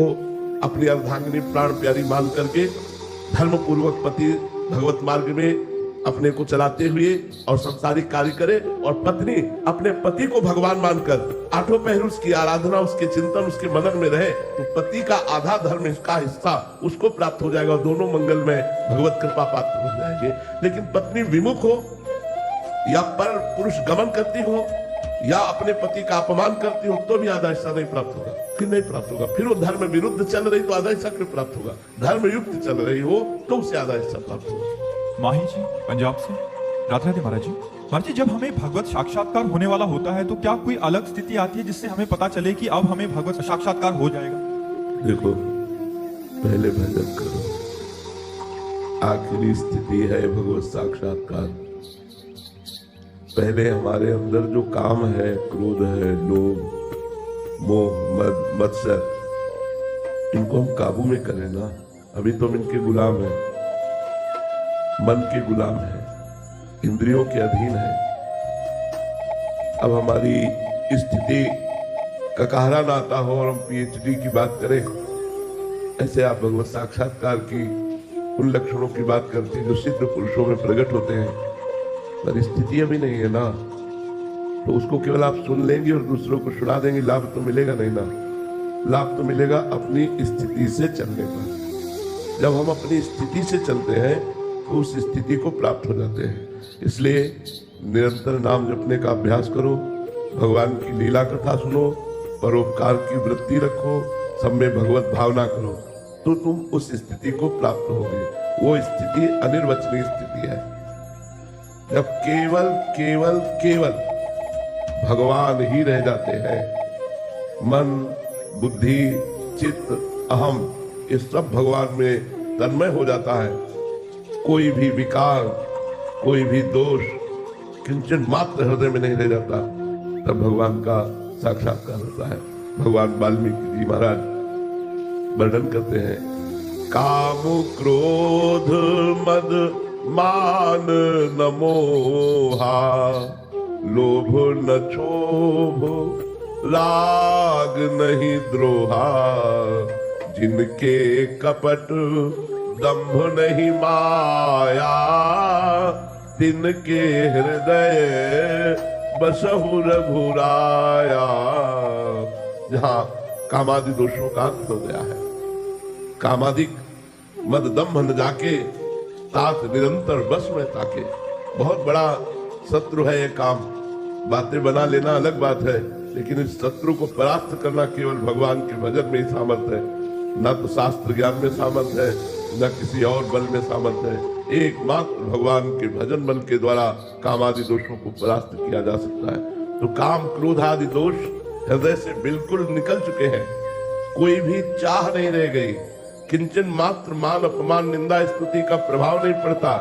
को अपनी अर्धांगिनी प्राण प्यारी मान करके धर्म पूर्वक पति भगवत मार्ग में अपने को चलाते हुए और संसारिक कार्य करे, और पत्नी अपने पति को भगवान मानकर आठों पहर उसकी आराधना, उसके चिंतन, उसके मनन में रहे, तो पति का आधा धर्म का हिस्सा उसको प्राप्त हो जाएगा और दोनों मंगल में भगवत कृपा पात्र हो जाएंगे। लेकिन पत्नी विमुख हो या पर पुरुष गमन करती हो या अपने पति का अपमान करती हो तो भी आधा हिस्सा नहीं प्राप्त होगा, फिर नहीं प्राप्त होगा। फिर वो धर्म विरुद्ध चल रही तो आधा हिस्सा क्यों प्राप्त होगा? धर्म युक्त चल रही हो तो उसे आधा हिस्सा प्राप्त होगा। माही जी पंजाब से, राधे राधे महाराज जी। महाराज जी, जब हमें भगवत साक्षात्कार होने वाला होता है तो क्या कोई अलग स्थिति आती है जिससे हमें पता चले कि अब हमें भगवत साक्षात्कार हो जाएगा? देखो, पहले भजन करो, आखिरी स्थिति है भगवत साक्षात्कार। पहले हमारे अंदर जो काम है, क्रोध है, लोभ, मोह, मद, मत्सर, इनको हम काबू में करें ना। अभी तो हम इनके गुलाम हैं, मन के गुलाम है, इंद्रियों के अधीन है। अब हमारी स्थिति ककारा ना आता हो और हम पीएचडी की बात करें, ऐसे आप भगवत साक्षात्कार की उन लक्षणों की बात करते हैं जो सिद्ध पुरुषों में प्रकट होते हैं, पर स्थिति अभी नहीं है ना, तो उसको केवल आप सुन लेंगे और दूसरों को सुना देंगे, लाभ तो मिलेगा नहीं ना। लाभ तो मिलेगा अपनी स्थिति से चलने पर। जब हम अपनी स्थिति से चलते हैं तो उस स्थिति को प्राप्त हो जाते हैं। इसलिए निरंतर नाम जपने का अभ्यास करो, भगवान की लीला कथा सुनो, परोपकार की वृत्ति रखो, सब में भगवत भावना करो, तो तुम उस स्थिति को प्राप्त होगे। वो स्थिति अनिर्वचनीय स्थिति है, जब केवल केवल केवल भगवान ही रह जाते हैं। मन, बुद्धि, चित्त, अहम, ये सब भगवान में तन्मय हो जाता है। कोई भी विकार, कोई भी दोष किंचन मात्र हृदय में नहीं रह जाता, तब भगवान का साक्षात्कार होता है। भगवान वाल्मीकि जी महाराज वर्णन करते हैं, काम क्रोध मद मान न मोहा, लोभ न क्षोभ राग नहीं द्रोहा, जिनके कपट दंभ नहीं माया, तिनके हृदय बसहु रघुराया। जहां कामादि दोषों का अंत हो गया है, कामादिक मद दंभ न जाके तात निरंतर बस में ताके। बहुत बड़ा शत्रु है ये काम। बातें बना लेना अलग बात है, लेकिन इस शत्रु को परास्त करना केवल भगवान के भजन में ही सामर्थ्य है। न तो शास्त्र ज्ञान में सामर्थ्य है, न किसी और बल में सामर्थ्य है। एकमात्र भगवान के भजन बल के द्वारा काम आदि दोषों को परास्त किया जा सकता है। तो काम, क्रोध आदि दोष हृदय से बिल्कुल निकल चुके हैं, कोई भी चाह नहीं रह गई, किंचन मात्र मान अपमान निंदा स्तुति का प्रभाव नहीं पड़ता,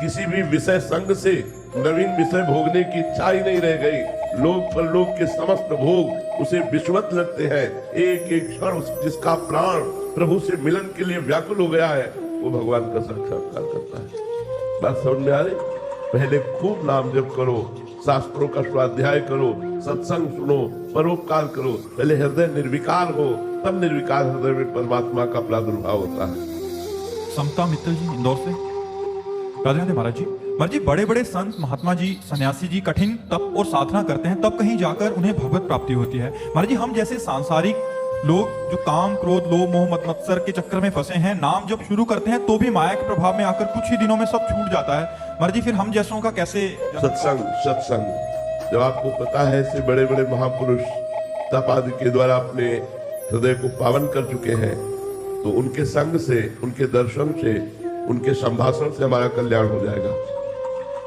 किसी भी विषय संग से नवीन विषय भोगने की इच्छा ही नहीं रह गई। लोक परलोक के समस्त भोग उसे विश्वत लगते हैं। एक एक क्षण जिसका प्राण प्रभु से मिलन के लिए व्याकुल हो गया है, वो भगवान का साक्षात्कार करता है। बात समझ में आ रही? पहले खूब नाम जप करो, शास्त्रों का स्वाध्याय करो, सत्संग सुनो, परोपकार करो। पहले हृदय निर्विकार हो, तब निर्विकार हृदय में परमात्मा का प्रादुर्भाव होता है। समता मित्तल जी इंदौर से, राधे राधे महाराज जी। महाराज जी, बड़े बड़े संत, महात्मा जी, सन्यासी जी कठिन तप और साधना करते हैं, तब कहीं जाकर उन्हें भगवत प्राप्ति होती है। महाराज जी, हम जैसे सांसारिक लोग जो काम, क्रोध, लोभ, मोह, मद मत्सर के चक्कर में फंसे हैं, नाम जब शुरू करते हैं तो भी माया के प्रभाव में आकर कुछ ही दिनों में सब छूट जाता है। महाराज जी, फिर हम जैसों का कैसे? सत्संग जब आपको पता है ऐसे बड़े बड़े महापुरुष तप आदि के द्वारा अपने हृदय को पावन कर चुके हैं, तो उनके संग से, उनके दर्शन से, उनके संभाषण से हमारा कल्याण हो जाएगा।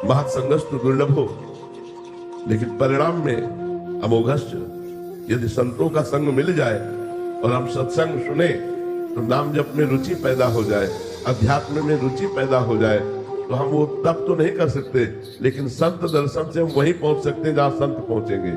महत्संगस्तु दुर्लभो, लेकिन परिणाम में अमोघश्च। यदि संतों का संग मिल जाए और हम सत्संग सुने तो नाम जप में रुचि पैदा हो जाए, अध्यात्म में रुचि पैदा हो जाए, तो हम वो तब तो नहीं कर सकते, लेकिन संत दर्शन से हम वहीं पहुंच सकते हैं जहां संत पहुंचेंगे।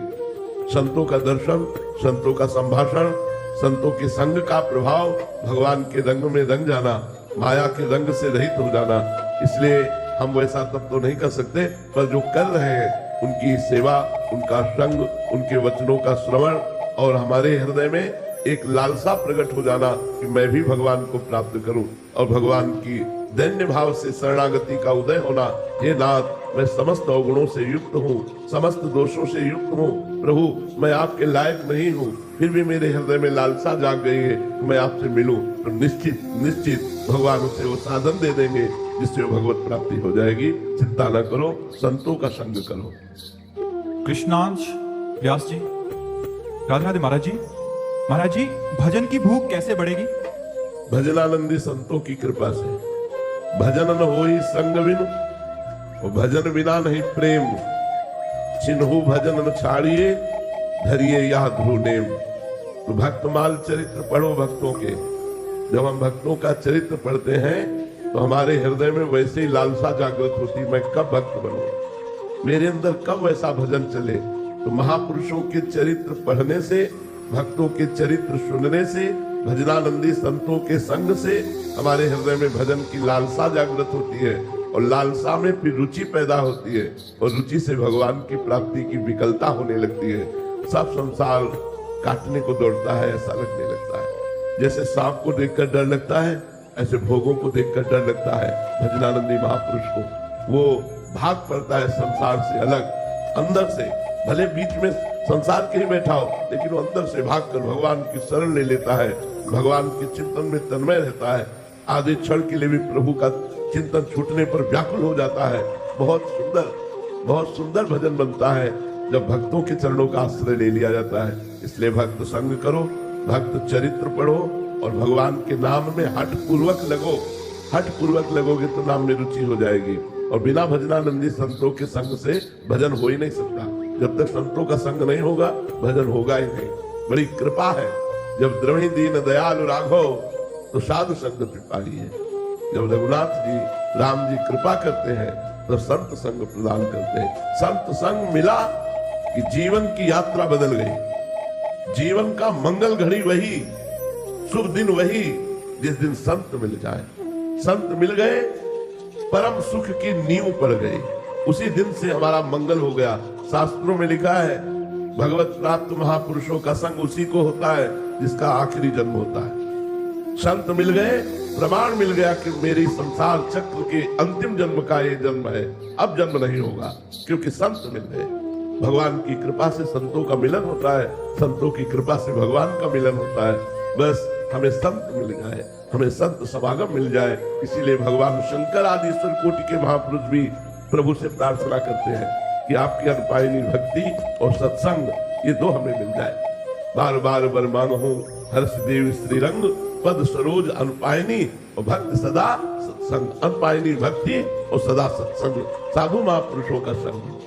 संतों का दर्शन, संतों का संभाषण, संतों के संग का प्रभाव, भगवान के रंग में रंग जाना, माया के रंग से रहित हो जाना। इसलिए हम वैसा तब तो नहीं कर सकते, पर जो कर रहे हैं उनकी सेवा, उनका संग, उनके वचनों का श्रवण और हमारे हृदय में एक लालसा प्रकट हो जाना कि मैं भी भगवान को प्राप्त करूं, और भगवान की दैन्य भाव से शरणागति का उदय होना, हे नाथ मैं समस्त अवगुणों से युक्त हूँ, समस्त दोषों से युक्त हूँ, प्रभु मैं आपके लायक नहीं हूँ, फिर भी मेरे हृदय में लालसा जाग गई है कि मैं आपसे मिलूं, तो निश्चित निश्चित भगवान उसे वो साधन दे देंगे जिससे भगवत प्राप्ति हो जाएगी। चिंता न करो, संतों का संग करो। कृष्णांश व्यास जी, राधे राधे महाराज जी। महाराज जी, भजन की भूख कैसे बढ़ेगी? भजनानंदी संतों की कृपा से। भजन न होई संग बिनु, और भजन बिना नहीं प्रेम, चिन्हु भजन न छाड़िए, धरिए या ध्रुव नेम। तो भक्तमाल चरित्र पढ़ो भक्तों के। जब हम भक्तों का चरित्र पढ़ते हैं तो हमारे हृदय में वैसे ही लालसा जागृत होती, मैं कब भक्त बनूं, मेरे अंदर कब वैसा भजन चले। तो महापुरुषों के चरित्र पढ़ने से, भक्तों के चरित्र सुनने से, भजनानंदी संतों के संग से हमारे हृदय में भजन की लालसा जागृत होती है, और लालसा में फिर रुचि पैदा होती है, और रुचि से भगवान की प्राप्ति की विकलता होने लगती है। सब संसार काटने को दौड़ता है, ऐसा लगने लगता है। जैसे सांप को देखकर डर लगता है, ऐसे भोगों को देखकर डर लगता है भजनानंदी महापुरुष को। वो भाग पड़ता है संसार से अलग, अंदर से, भले बीच में संसार के ही बैठा हो, लेकिन वो अंदर से भागकर भगवान की शरण ले लेता है, भगवान के चिंतन में तन्मय रहता है। आधे क्षण के लिए भी प्रभु का चिंतन छूटने पर व्याकुल हो जाता है। बहुत सुंदर भजन बनता है जब भक्तों के चरणों का आश्रय ले लिया जाता है। इसलिए भक्त संग करो, भक्त चरित्र पढ़ो, और भगवान के नाम में हठ पूर्वक लगो। हठ पूर्वक लगोगे तो नाम में रुचि हो जाएगी, और बिना भजनानंदी संतों के संग से भजन हो ही नहीं सकता। जब तक संतों का संग नहीं होगा, भजन होगा ही नहीं। बड़ी कृपा है, जब द्रविणी दीन दयालु राघव तो साधु संग पिपाही है। जब रघुनाथ जी, राम जी कृपा करते हैं तो संत संग प्रदान करते हैं। संत संग मिला कि जीवन की यात्रा बदल गई। जीवन का मंगल घड़ी वही, शुभ दिन वही जिस दिन संत मिल जाए। संत मिल गए, परम सुख की नींव पड़ गई, उसी दिन से हमारा मंगल हो गया। शास्त्रों में लिखा है, भगवत प्राप्त महापुरुषों का संग उसी को होता है जिसका आखिरी जन्म होता है। संत मिल गए, प्रमाण मिल गया कि मेरी संसार चक्र के अंतिम जन्म का ये जन्म है, अब जन्म नहीं होगा, क्योंकि संत मिल गए। भगवान की कृपा से संतों का मिलन होता है, संतों की कृपा से भगवान का मिलन होता है। बस हमें संत मिल जाए, हमें संत समागम मिल जाए। इसीलिए भगवान शंकर आदि ईश्वर कोटि के महापुरुष भी प्रभु से प्रार्थना करते हैं कि आपकी अनुपायनी भक्ति और सत्संग, ये दो हमें मिल जाए। बार बार वर मांगहूं हर्ष देव श्रीरंग, पद सरोज अनुपायनी और भक्त सदा सत्संग। अनुपायनी भक्ति और सदा सत्संग, साधु महापुरुषों का संग।